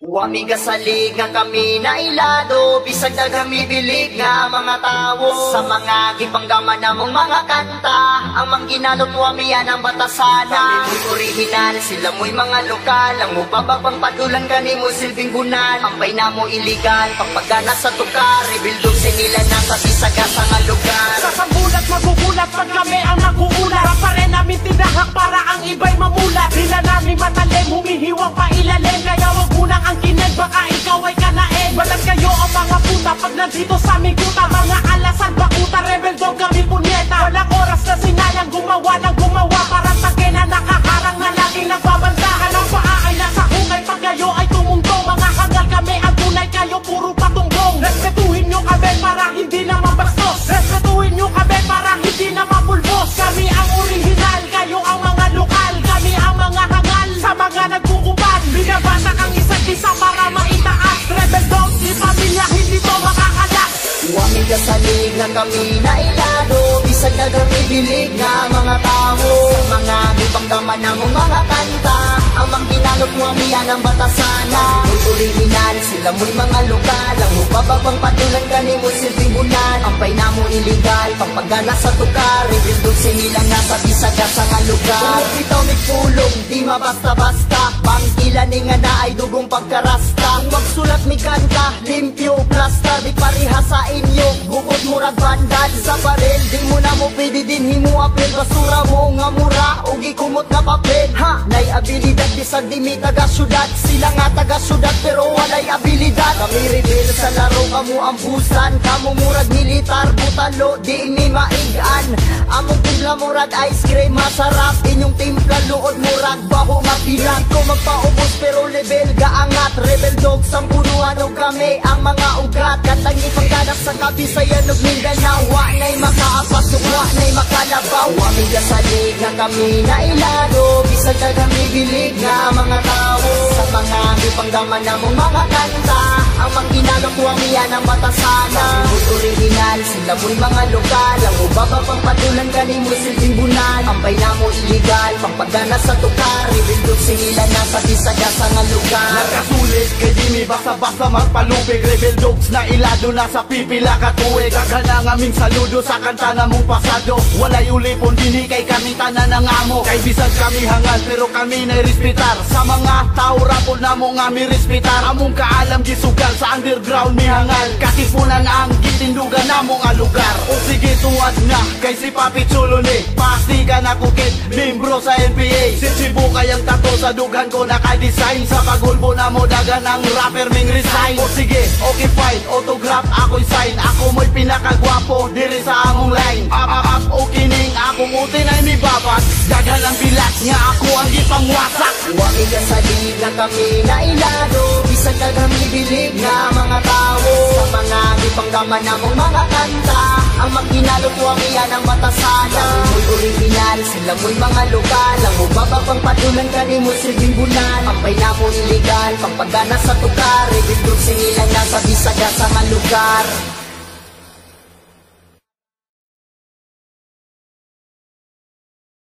Wami gasalig nga kami na ilado, bisag na kami bilig nga mga tao. Sa mga gipanggaman namong mga kanta, ang mangginalot wami yan ang batasana. Kami original, sila mo'y mga lokal, ang mupababang padulan gani mo silbing bunan. Ampay na mo iligal, pagpagana sa tukar, rebuildog sinila na sa bisaga sa nga lugar. Sa sambulat magugulat pag kami ang naguulat, pa rin namin tinahak para ang iba'y mamulat. Hila namin matalim, humihiwang pa ilalim, kaya wag munang ang kineg, baka ikaw ay kanain. Balat kayo ang mga puta pag nandito sa aming kuta. Mga alasan bakuta, rebel dog kami punyeta. Walang oras na sinayang gumawa ng gumawa, parang take na nakaharang na laging nagbabandahan. Ang paa ay nasa hukay pag kayo ay tumungtong. Mga hangal kami ang tunay, kayo puro patunggong. Respetuhin nyo kami para hindi na mabastos, respetuhin nyo kami para hindi na mapulbos. Kami ang original, kayo ang mga lokal, kami ang mga hangal sa mga nagkukuban. Binabasa kang isa't isa para maitaas, rebel dog, di pamilya, hindi to makakalas. Wami gasalig nga kami na ilado, bisag na kami bilig nga mga tao. Sa mga gipanggaman namong mga kanta, ang mangginalot wami yan ang batasana. Mo'y original, sila mo'y mga lokal, ang mupababang patulan gani mo silbing bunan. Ampay na mo iligal, pagpagana sa tukar, rebuildog sinila nga sa bisaga sa nga lugar. Kung bitaw may pulong, di mabasta-basta, pangkilan ni nga na ay dugong pagkarasta. Kung magsulat mi kanta, limpyo, plasta, di pariha sa inyo, bukod murag bandad sa baril. Di mo na mo pwede din himu apel, basura mo nga mura, o gikumot na papel. Ha, nay abilidad, bisag di mi taga syudad, sila nga taga syudad pero walay abilidad. Kami rebel sa laro, kamu ang busan, kamu murag militar, butalo, di mi maigan. Among timpla murag ice cream, masarap, inyong timpla luod murag baho mapilat. Ko magpaubos pero level gaangat, rebel dog sang punuan o kami ang mga ugat. Katang ipagkanak sa Kabisayan ug Mindanao, wa na'y makaapas ug wa na'y makalabaw. Wami gasalig nga kami na ilado, bisag na kami bilig nga mga tao. Sa mga gipanggaman namong mga kanta, ang mangginalot wami yan ang batasana. Mo'y original, sila mo'y mga lokal, ang ubababang patulan gani mo silbing bunan. Ampay na mo iligal, pagpagana sa tukar, rebuildog sinila na sa bisaga sa nga lugar. Nagkasulit kay di mi basta-basta magpalupig, rebel dogs na ilado na sa pipila katuig. Daghan ang aming saludo sa kanta na mong pasado, walay ulipon dini kay kami tanan ng amo. Kay bisag kami hangal pero kami na respetar, sa mga tao rapol na mo nga mi respetar. Among kaalam gisugal sa underground mi hangal, katipunan ang gitindugan na mo nga lugar. O sige tuwad na kay si Papi Chulo ni pastigan ako kit membro sa NPA. Si Chibu kayang tato sa dughan ko naka-design, sa pagulbo na mo dagan ang rapper ming resign. O sige okay fine, autograph ako'y sign, ako mo'y pinakagwapo diri sa among line. Up o kining akong utin ay mi babat, daghan ang bilat nga ako ang gipangwasak. Wami gasalig nga kami na ilado, bisag na kami bilig nga mga tao. Sa mga gipanggaman namong mga kanta, ang mangginalot wami yan ang batasana. Mo'y original, sila mo'y mga lokal, ang ubababang patulan gani mo silbing bunan. Ampay na mo iligal, pagpagana sa tukar, rebuildog sinila na sa bisaga sa nga lugar.